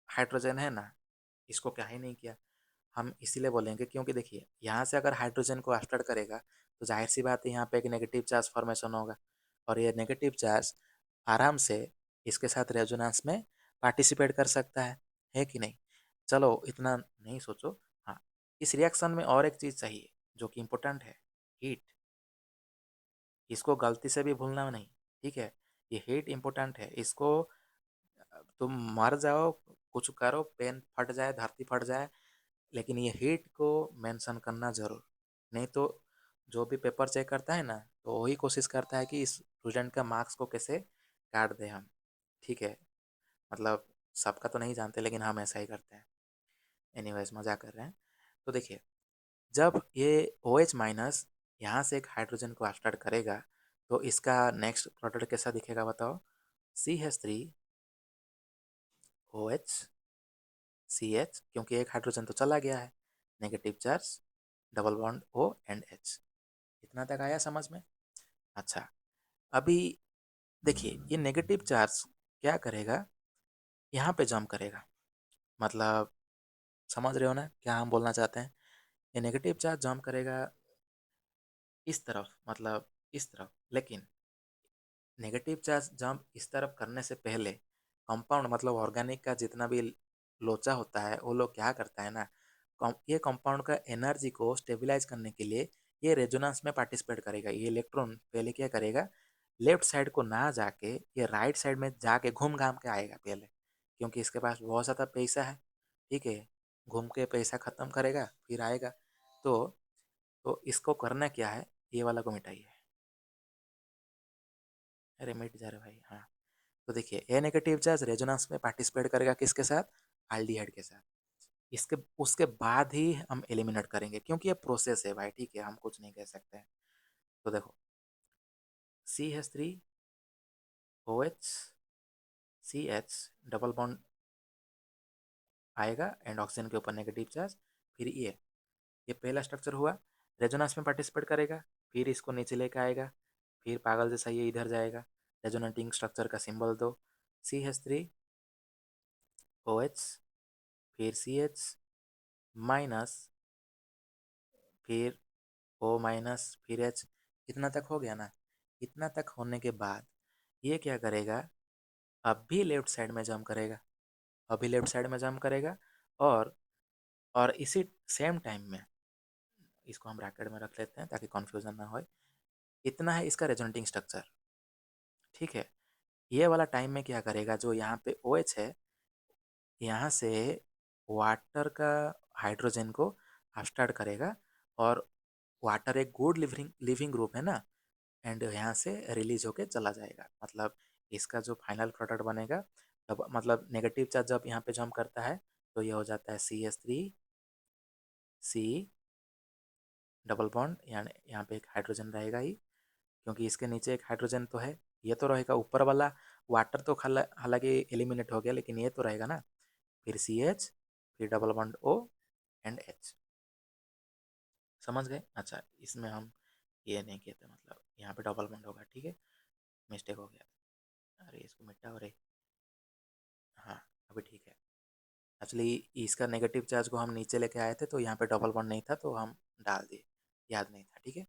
हाइड्रोजन है ना, इसको क्या ही नहीं किया। हम इसीलिए बोलेंगे क्योंकि देखिए, यहाँ से अगर हाइड्रोजन को अपस्टार्ट करेगा तो जाहिर सी बात है यहाँ पे एक नेगेटिव चार्ज फॉर्मेशन होगा, और ये नेगेटिव चार्ज आराम से इसके साथ रेजोनेंस में पार्टिसिपेट कर सकता है कि नहीं। चलो इतना नहीं सोचो। हाँ, इस रिएक्शन में और एक चीज़ चाहिए जो कि इम्पोर्टेंट है, हीट। इसको गलती से भी भूलना नहीं, ठीक है। ये हीट इम्पोर्टेंट है, इसको तुम मर जाओ, कुछ करो, पेन फट जाए, धरती फट जाए, लेकिन ये हीट को मेंशन करना ज़रूर। नहीं तो जो भी पेपर चेक करता है ना, तो वही कोशिश करता है कि इस स्टूडेंट का मार्क्स को कैसे काट दें हम, ठीक है। मतलब सबका तो नहीं जानते, लेकिन हम ऐसा ही करते हैं। एनीवेज, मज़ा कर रहे हैं। तो देखिए, जब ये OH माइनस यहाँ से एक हाइड्रोजन को स्टार्ट करेगा, तो इसका नेक्स्ट प्रोडक्ट कैसा दिखेगा बताओ? CH3OH CH, क्योंकि एक हाइड्रोजन तो चला गया है, negative charge, double bond O&H। इतना तक आया समझ में? अच्छा, अभी देखिए ये नेगेटिव चार्ज क्या करेगा, यहाँ पे जंप करेगा, मतलब समझ रहे हो ना क्या हम बोलना चाहते हैं? ये नेगेटिव चार्ज जंप करेगा इस तरफ, मतलब इस तरफ, लेकिन नेगेटिव चार्ज जंप इस तरफ करने से पहले कंपाउंड मतलब ऑर्गेनिक का जितना भी लोचा होता है वो लोग क्या करता है ना, ये कंपाउंड का एनर्जी को स्टेबलाइज करने के लिए ये रेजोनेंस में पार्टिसिपेट करेगा। ये इलेक्ट्रॉन पहले क्या करेगा, लेफ्ट साइड को ना जाके ये राइट साइड में जाके घूम घाम के आएगा पहले, क्योंकि इसके पास बहुत ज़्यादा पैसा है। ठीक है, घूम के पैसा ख़त्म करेगा फिर आएगा। तो इसको करना क्या है, ये वाला को मिटाइए। अरे मिट जा रहा भाई, हाँ। तो देखिए ए नेगेटिव चार्ज रेजोनेंस में पार्टिसिपेट करेगा किसके साथ, एल्डिहाइड के साथ। इसके उसके बाद ही हम एलिमिनेट करेंगे, क्योंकि ये प्रोसेस है भाई, ठीक है, हम कुछ नहीं कह सकते हैं। तो देखो CH3OH CH डबल बॉन्ड आएगा एंड ऑक्सीजन के ऊपर नेगेटिव चार्ज। फिर ये पहला स्ट्रक्चर हुआ, रेजोनेंस में पार्टिसिपेट करेगा, फिर इसको नीचे लेके आएगा, फिर पागल जैसा ये इधर जाएगा। रेजोनेटिंग स्ट्रक्चर का सिंबल दो, CH3OH, फिर CH माइनस, फिर O माइनस, फिर H। इतना तक हो गया ना? इतना तक होने के बाद ये क्या करेगा, अब भी लेफ्ट साइड में जंप करेगा, अभी लेफ्ट साइड में जंप करेगा। और इसी सेम टाइम में इसको हम ब्रैकेट में रख लेते हैं ताकि कंफ्यूजन ना हो। इतना है इसका रेजोनेटिंग स्ट्रक्चर, ठीक है। ये वाला टाइम में क्या करेगा, जो यहाँ पे OH है, यहाँ से वाटर का हाइड्रोजन को स्टार्ट करेगा, और वाटर एक गुड लिविंग लिविंग ग्रुप है ना, एंड यहाँ से रिलीज होके चला जाएगा। मतलब इसका जो फाइनल प्रोडक्ट बनेगा, तब मतलब नेगेटिव चार्ज जब यहाँ पे जंप करता है तो ये हो जाता है CH3C डबल बॉन्ड, यानी यहाँ पे एक हाइड्रोजन रहेगा ही, क्योंकि इसके नीचे एक हाइड्रोजन तो है। ये तो रहेगा ऊपर वाला, वाटर तो हालांकि एलिमिनेट हो गया, लेकिन ये तो रहेगा ना। फिर CH, फिर डबल बॉन्ड O&H। समझ गए? अच्छा, इसमें हम ये नहीं कहते, मतलब यहाँ पे डबल बॉन्ड होगा, ठीक है, मिस्टेक हो गया। अरे इसको मिटा, अरे हाँ, अभी ठीक है। एक्चुअली इसका नेगेटिव चार्ज को हम नीचे लेके आए थे, तो यहाँ पे डबल बॉन्ड नहीं था तो हम डाल दिए, याद नहीं था, ठीक है।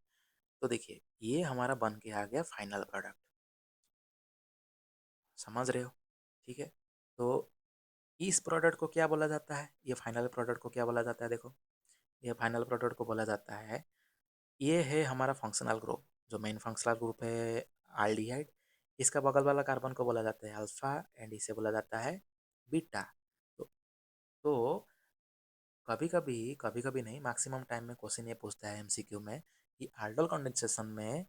तो देखिए ये हमारा बन के आ गया फाइनल प्रोडक्ट, समझ रहे हो? ठीक है। तो इस प्रोडक्ट को क्या बोला जाता है, ये फाइनल प्रोडक्ट को क्या बोला जाता है? देखो, ये फाइनल प्रोडक्ट को बोला जाता है, ये है हमारा फंक्शनल ग्रुप, जो मेन फंक्शनल ग्रुप है एल्डिहाइड। इसका बगल वाला कार्बन को बोला जाता है अल्फा, एंड इसे बोला जाता है बीटा। तो, तो कभी कभी नहीं, मैक्सिमम टाइम में क्वेश्चन ये पूछता है MCQ में कि आल्डोल कंडेंसेशन में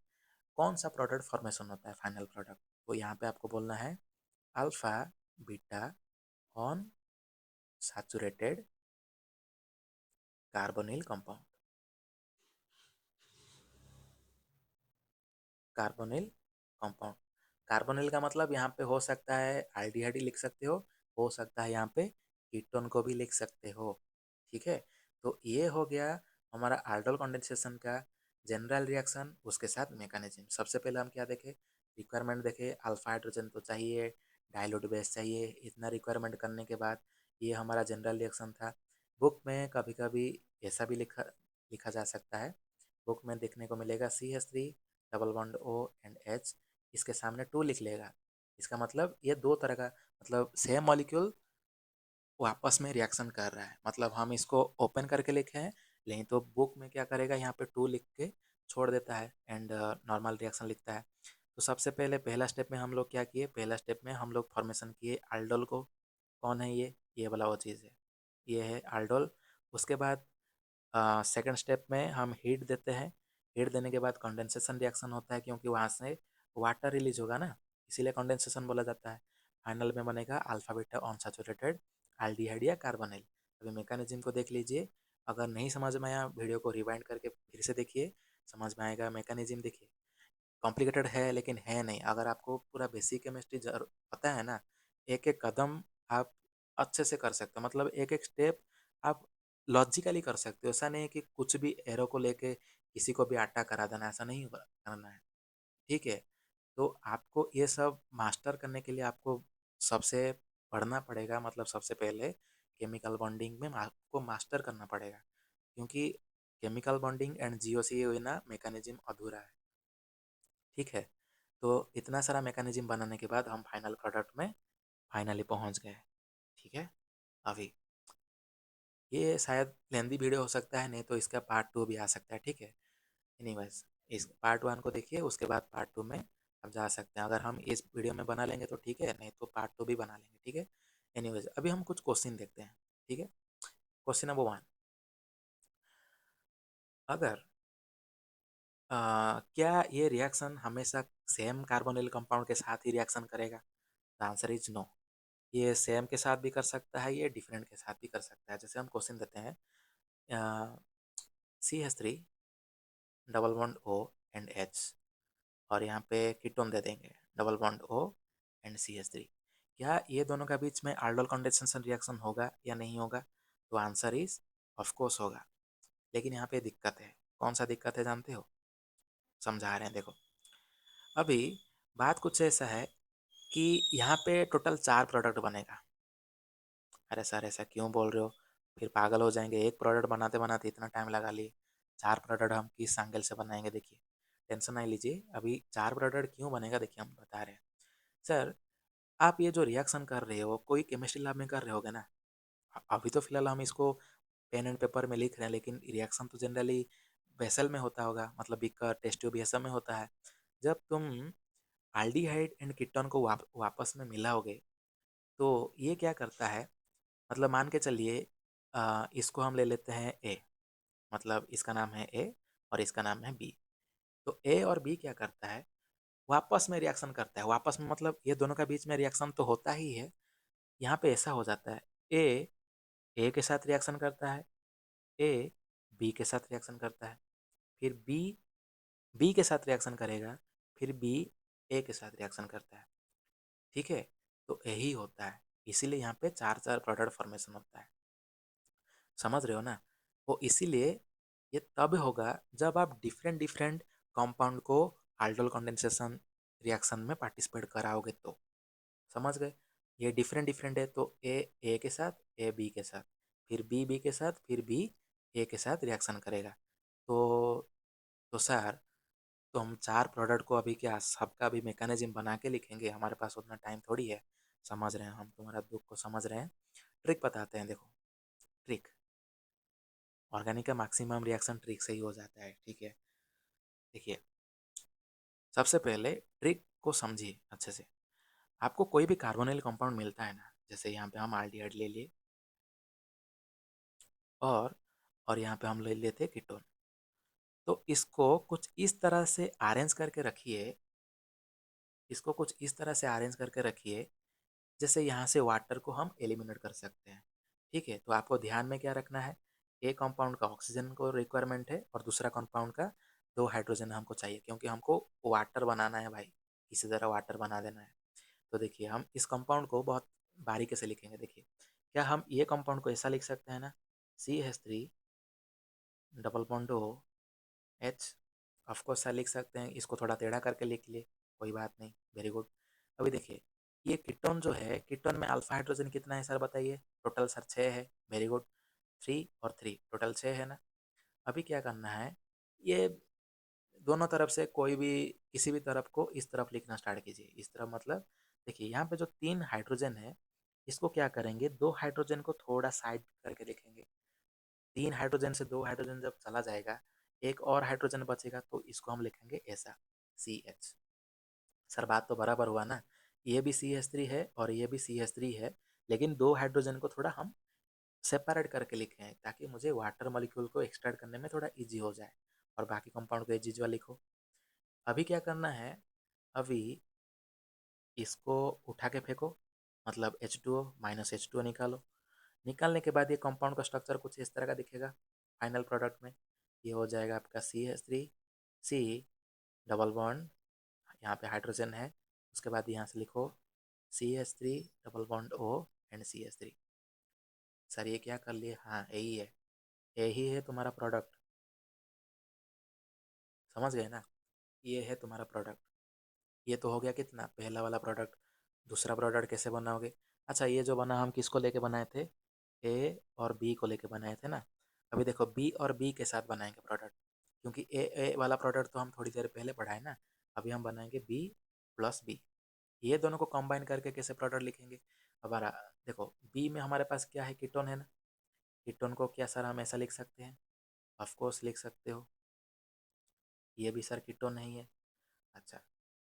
कौन सा प्रोडक्ट फॉर्मेशन होता है, फाइनल प्रोडक्ट। तो यहाँ पे आपको बोलना है alpha beta on saturated carbonyl compound. Carbonyl compound, carbonyl का मतलब यहाँ पे हो सकता है एल्डिहाइड लिख सकते हो सकता है यहाँ पे कीटोन को भी लिख सकते हो, ठीक है। तो ये हो गया हमारा आल्डोल कंडेंसेशन का जनरल रिएक्शन, उसके साथ मैकेनिज्म। सबसे पहले हम क्या देखें, रिक्वायरमेंट देखें, अल्फा हाइड्रोजन तो चाहिए, डाइल्यूट बेस चाहिए। इतना रिक्वायरमेंट करने के बाद ये हमारा जनरल रिएक्शन था। बुक में कभी कभी ऐसा भी लिखा लिखा जा सकता है, बुक में देखने को मिलेगा CH3 डबल बॉन्ड O&H, इसके सामने 2 लिख लेगा। इसका मतलब ये दो तरह का, मतलब सेम मॉलिक्यूल वो आपस में रिएक्शन कर रहा है, मतलब हम इसको ओपन करके लिखे हैं, नहीं तो बुक में क्या करेगा, यहाँ पे 2 लिख के छोड़ देता है एंड नॉर्मल रिएक्शन लिखता है। तो सबसे पहले पहला स्टेप में हम लोग क्या किए, पहला स्टेप में हम लोग फॉर्मेशन किए अल्डोल को। कौन है ये वाला वो चीज़ है, ये है अल्डोल। उसके बाद सेकंड स्टेप में हम हीट देते हैं, हीट देने के बाद कंडेंसेशन रिएक्शन होता है, क्योंकि वहाँ से वाटर रिलीज होगा ना, इसीलिए कंडेंसेशन बोला जाता है। फाइनल में बनेगा अल्फा बीटा अनसैचुरेटेड एल्डिहाइड या कार्बोनिल। अभी मैकेनिज्म को देख लीजिए, अगर नहीं समझ में आया वीडियो को रिवाइंड करके फिर से देखिए, समझ में आएगा मैकेनिज्म। देखिए कॉम्प्लिकेटेड है लेकिन है नहीं, अगर आपको पूरा बेसिक केमिस्ट्री पता है ना, एक एक कदम आप अच्छे से कर सकते हो, मतलब एक एक स्टेप आप लॉजिकली कर सकते हो। ऐसा नहीं है कि कुछ भी एरो को लेके किसी को भी आटा करा देना, ऐसा नहीं करना है। ठीक है, तो आपको ये सब मास्टर करने के लिए आपको सबसे पढ़ना पड़ेगा, मतलब सबसे पहले केमिकल बॉन्डिंग में आपको मास्टर करना पड़ेगा, क्योंकि केमिकल बॉन्डिंग एंड जीओसी बिना मैकेनिज्म अधूरा है। ठीक है, तो इतना सारा मैकेनिज्म बनाने के बाद हम फाइनल प्रोडक्ट में फाइनली पहुंच गए। ठीक है, अभी ये शायद लेंदी वीडियो हो सकता है, नहीं तो इसका पार्ट 2 भी आ सकता है। ठीक है, एनीवेज इस पार्ट 1 को देखिए, उसके बाद पार्ट 2 में आप जा सकते हैं। अगर हम इस वीडियो में बना लेंगे तो ठीक है, नहीं तो पार्ट 2 भी बना लेंगे। ठीक है, एनीवेज अभी हम कुछ क्वेश्चन देखते हैं। ठीक है, क्वेश्चन नंबर 1, अगर क्या ये रिएक्शन हमेशा सेम कार्बोनिल कंपाउंड के साथ ही रिएक्शन करेगा? The answer is no. ये सेम के साथ भी कर सकता है, ये डिफरेंट के साथ भी कर सकता है। जैसे हम क्वेश्चन देते हैं, CH3 double bond O and H, और यहाँ पे कीटोन दे देंगे double bond O and CH3। क्या ये दोनों का बीच में आल्डोल कंडेंसेशन रिएक्शन होगा या नहीं होगा? तो आंसर इज ऑफ कोर्स होगा। लेकिन यहाँ पे दिक्कत है। कौन सा दिक्कत है जानते हो? समझा रहे हैं, देखो। अभी बात कुछ ऐसा है कि यहाँ पे टोटल 4 प्रोडक्ट बनेगा। अरे सर ऐसा क्यों बोल रहे हो? फिर पागल हो जाएंगे, एक प्रोडक्ट बनाते बनाते इतना टाइम लगा लिए, 4 प्रोडक्ट हम किस एंगल से बनाएंगे? देखिए टेंशन नहीं लीजिए, अभी 4 प्रोडक्ट क्यों बनेगा देखिए हम बता रहे हैं। सर आप ये जो रिएक्शन कर रहे हो कोई केमिस्ट्री लैब में कर रहे होगे ना? अभी तो फिलहाल हम इसको पेन एंड पेपर में लिख रहे हैं, लेकिन रिएक्शन तो जनरली वेसल में होता होगा, मतलब बीकर टेस्ट ट्यूब ये सब में होता है। जब तुम एल्डिहाइड एंड कीटोन को वापस में मिलाओगे तो ये क्या करता है, मतलब मान के चलिए इसको हम ले लेते हैं ए, मतलब इसका नाम है ए और इसका नाम है बी। तो ए और बी क्या करता है, वापस में रिएक्शन करता है। वापस में मतलब ये दोनों का बीच में रिएक्शन तो होता ही है। यहाँ पे ऐसा हो जाता है, ए के साथ रिएक्शन करता है, ए बी के साथ रिएक्शन करता है, फिर बी बी के साथ रिएक्शन करेगा, फिर बी ए के साथ रिएक्शन करता है। ठीक है, तो यही होता है, इसीलिए यहाँ पे 4 प्रोडक्ट फॉर्मेशन होता है। समझ रहे हो ना? वो इसीलिए ये तब होगा जब आप डिफरेंट डिफरेंट कंपाउंड को आल्डोल कंडेंसेशन रिएक्शन में पार्टिसिपेट कराओगे तो। समझ गए? ये डिफरेंट डिफरेंट है, तो ए के साथ, ए बी के साथ, फिर बी के साथ, फिर बी ए के साथ रिएक्शन करेगा। तो सर, तो हम 4 प्रोडक्ट को अभी क्या सबका भी मैकेनिज्म बना के लिखेंगे? हमारे पास उतना टाइम थोड़ी है। समझ रहे हैं, हम तुम्हारा दुख को समझ रहे हैं। ट्रिक बताते हैं, देखो ट्रिक। ऑर्गेनिक का मैक्सिमम रिएक्शन ट्रिक से ही हो जाता है। ठीक है, देखिए सबसे पहले ट्रिक को समझिए अच्छे से। आपको कोई भी कार्बोनिल कंपाउंड मिलता है ना, जैसे यहाँ पे हम आल्डिहाइड ले लिए और यहाँ पे हम ले लेते कीटोन, तो इसको कुछ इस तरह से अरेंज करके रखिए, इसको कुछ इस तरह से अरेंज करके रखिए जैसे यहाँ से वाटर को हम एलिमिनेट कर सकते हैं। ठीक है, तो आपको ध्यान में क्या रखना है, एक कंपाउंड का ऑक्सीजन को रिक्वायरमेंट है और दूसरा कंपाउंड का 2 हाइड्रोजन हमको चाहिए, क्योंकि हमको वाटर बनाना है भाई, इसी तरह वाटर बना देना है। तो देखिए हम इस कंपाउंड को बहुत बारीकी से लिखेंगे। देखिए क्या हम ये कंपाउंड को ऐसा लिख सकते हैं ना, CH3 double bond O H, of course ऐसा लिख सकते हैं। इसको थोड़ा टेढ़ा करके लिख लिए, कोई बात नहीं, वेरी गुड। अभी देखिए ये कीटोन जो है, कीटोन में अल्फा हाइड्रोजन कितना है सर बताइए? टोटल सर 6 है, वेरी गुड। 3 और 3 टोटल 6 है ना? अभी क्या करना है, ये दोनों तरफ से कोई भी किसी भी तरफ को इस तरफ लिखना स्टार्ट कीजिए। इस तरफ मतलब देखिए यहाँ पे जो 3 हाइड्रोजन है, इसको क्या करेंगे, 2 हाइड्रोजन को थोड़ा साइड करके लिखेंगे। 3 हाइड्रोजन से 2 हाइड्रोजन जब चला जाएगा, एक और हाइड्रोजन बचेगा, तो इसको हम लिखेंगे ऐसा, CH। सर बात तो बराबर हुआ ना? ये भी CH3 है और ये भी CH3 है, लेकिन 2 हाइड्रोजन को थोड़ा हम सेपरेट करके लिखे हैं ताकि मुझे वाटर मॉलिक्यूल को एक्सट्रैक्ट करने में थोड़ा इजी हो जाए, और बाकी कंपाउंड को एज यूजुअल लिखो। अभी क्या करना है, अभी इसको उठा के फेंको, मतलब H2O माइनस H2O निकालो। निकालने के बाद ये कंपाउंड का स्ट्रक्चर कुछ इस तरह का दिखेगा फाइनल प्रोडक्ट में। ये हो जाएगा आपका CH3 सी डबल बॉन्ड, यहाँ पे हाइड्रोजन है, उसके बाद यहाँ से लिखो CH3 double bond O and CH3। Sir ये क्या कर लिए, हाँ यही है, यही है तुम्हारा प्रोडक्ट, समझ गए ना, ये है तुम्हारा प्रोडक्ट। ये तो हो गया कितना, पहला वाला प्रोडक्ट। दूसरा प्रोडक्ट कैसे बनाओगे, अच्छा ये जो बना हम किसको लेके बनाए थे, ए और बी को लेके बनाए थे ना। अभी देखो बी और बी के साथ बनाएंगे प्रोडक्ट, क्योंकि ए वाला प्रोडक्ट तो हम थोड़ी देर पहले पढ़ाए ना। अभी हम बनाएंगे बी प्लस बी, ये दोनों को कंबाइन करके कैसे प्रोडक्ट लिखेंगे। हमारा देखो बी में हमारे पास क्या है, कीटोन है ना। कीटोन को क्या सर हम ऐसा लिख सकते हैं, ऑफकोर्स लिख सकते हो, ये भी सर कीटोन नहीं है। अच्छा,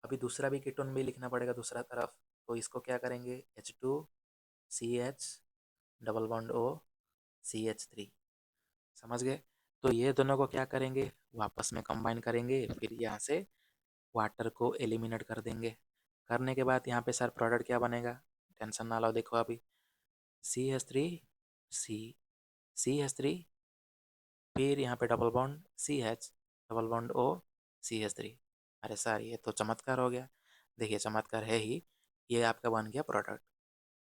अभी दूसरा भी कीटोन भी लिखना पड़ेगा दूसरा तरफ, तो इसको क्या करेंगे, H2CH double bond O CH3, समझ गए। तो ये दोनों को क्या करेंगे, वापस में कंबाइन करेंगे, फिर यहाँ से वाटर को एलिमिनेट कर देंगे। करने के बाद यहाँ पे सर प्रोडक्ट क्या बनेगा, टेंशन ना लो, देखो अभी CH3 C CH3, फिर यहाँ पे double bond CH double bond O CH3। अरे सर ये तो चमत्कार हो गया, देखिए चमत्कार है ही, ये आपका बन गया प्रोडक्ट।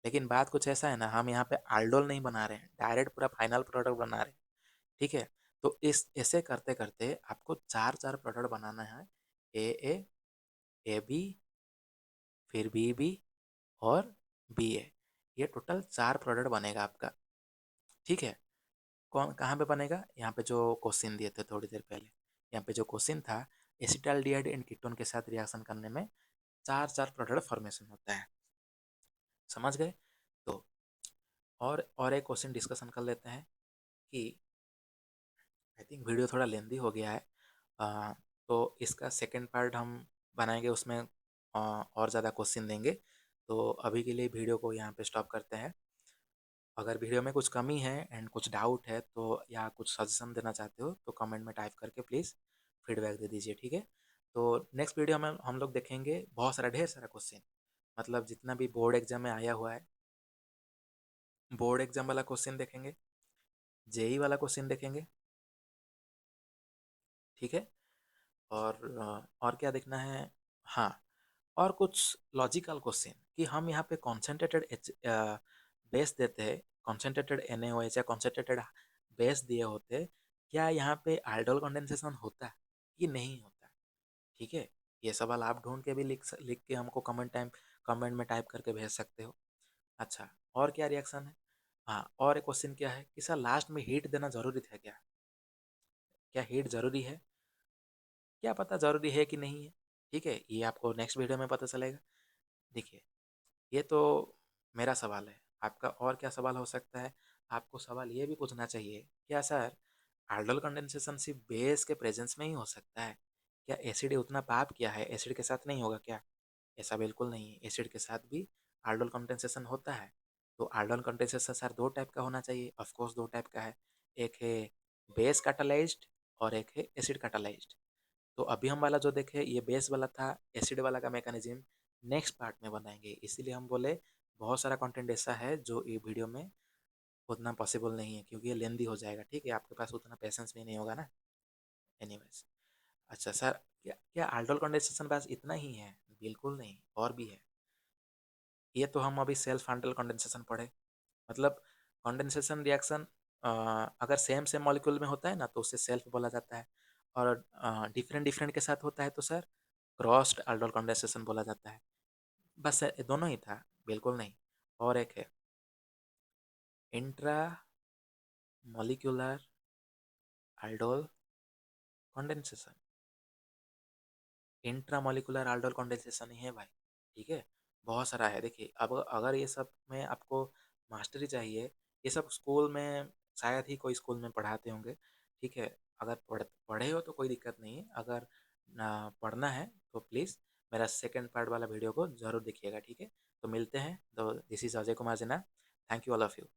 लेकिन बात कुछ ऐसा है ना, हम यहाँ पे आल्डोल नहीं बना रहे हैं, डायरेक्ट पूरा फाइनल प्रोडक्ट बना रहे हैं, ठीक है। तो इस ऐसे करते करते आपको चार चार प्रोडक्ट बनाना है, ए बी, फिर बी बी और बी ए, ये टोटल चार प्रोडक्ट बनेगा आपका, ठीक है। कौन कहाँ पे बनेगा, यहाँ पे जो क्वेश्चन दिए थे थोड़ी देर पहले, यहाँ पे जो क्वेश्चन था, एसिटाल्डिहाइड एंड कीटोन के साथ रिएक्शन करने में चार चार प्रोडक्ट फॉर्मेशन होता है, समझ गए। तो और एक क्वेश्चन डिस्कशन कर लेते हैं कि आई थिंक वीडियो थोड़ा लेंदी हो गया है, तो इसका सेकंड पार्ट हम बनाएंगे, उसमें और ज़्यादा क्वेश्चन देंगे। तो अभी के लिए वीडियो को यहाँ पे स्टॉप करते हैं। अगर वीडियो में कुछ कमी है एंड कुछ डाउट है तो या कुछ सजेशन देना चाहते हो तो कमेंट में टाइप करके प्लीज़ फीडबैक दे दीजिए, ठीक है। तो नेक्स्ट वीडियो में हम लोग देखेंगे बहुत सारा ढेर सारा क्वेश्चन, मतलब जितना भी बोर्ड एग्जाम में आया हुआ है, बोर्ड एग्जाम वाला क्वेश्चन देखेंगे, जेई वाला क्वेश्चन देखेंगे, ठीक है। और क्या देखना है, हाँ, और कुछ लॉजिकल क्वेश्चन कि हम यहाँ पे कॉन्सेंट्रेटेड एच बेस देते हैं, कॉन्सेंट्रेटेड NaOH या कॉन्सेंट्रेटेड बेस दिए होते, क्या यहाँ पे आइडल कंडेंसेशन होता कि नहीं होता, ठीक है। ये सवाल आप ढूंढ के भी लिख के हमको कमेंट में टाइप करके भेज सकते हो। अच्छा, और क्या रिएक्शन है, हाँ, और एक क्वेश्चन क्या है कि सर लास्ट में हीट देना जरूरी था क्या, क्या हीट जरूरी है, क्या पता ज़रूरी है कि नहीं है, ठीक है, ये आपको नेक्स्ट वीडियो में पता चलेगा। देखिए ये तो मेरा सवाल है, आपका और क्या सवाल हो सकता है, आपको सवाल ये भी पूछना चाहिए, क्या सर आल्डोल कंडेंसेशन सिर्फ बेस के प्रेजेंस में ही हो सकता है, क्या एसिड उतना पाप किया है एसिड के साथ नहीं होगा क्या, ऐसा बिल्कुल नहीं है, एसिड के साथ भी आल्डोल कंडेंसेशन होता है। तो आल्डोल कंडेंसेशन सर दो टाइप का होना चाहिए, ऑफकोर्स दो टाइप का है, एक है बेस कैटालाइज्ड और एक है एसिड कैटालाइज्ड। तो अभी हम वाला जो देखे ये बेस वाला था, एसिड वाला का मैकेनिज्म नेक्स्ट पार्ट में बनाएंगे, इसीलिए हम बोले बहुत सारा कंटेंट ऐसा है जो ये वीडियो में उतना पॉसिबल नहीं है, क्योंकि ये लेंदी हो जाएगा, ठीक है, आपके पास उतना पेशेंस भी नहीं होगा ना। एनीवेज, अच्छा सर, क्या क्या आल्डोल कंडेंसेशन बस इतना ही है, बिल्कुल नहीं, और भी है। ये तो हम अभी सेल्फ आल्डोल कंडेंसेशन पढ़े, मतलब कंडेंसेशन रिएक्शन अगर सेम सेम मॉलिक्यूल में होता है ना तो उसे सेल्फ बोला जाता है, और डिफरेंट डिफरेंट के साथ होता है तो सर क्रॉस्ड आल्डोल कंडेंसेशन बोला जाता है। बस ये दोनों ही था, बिल्कुल नहीं। और एक है intramolecular aldol condensation, intramolecular aldol condensation ही है भाई, ठीक है। बहुत सारा है, देखिए अब अगर ये सब में आपको मास्टरी चाहिए, ये सब स्कूल में शायद ही कोई स्कूल में पढ़ाते होंगे, ठीक है। अगर पढ़े हो तो कोई दिक्कत नहीं है, अगर ना पढ़ना है तो प्लीज़ मेरा सेकेंड पार्ट वाला वीडियो को ज़रूर देखिएगा, ठीक है। तो मिलते हैं, तो this is Ajay Kumar Sinha, thank you all of you.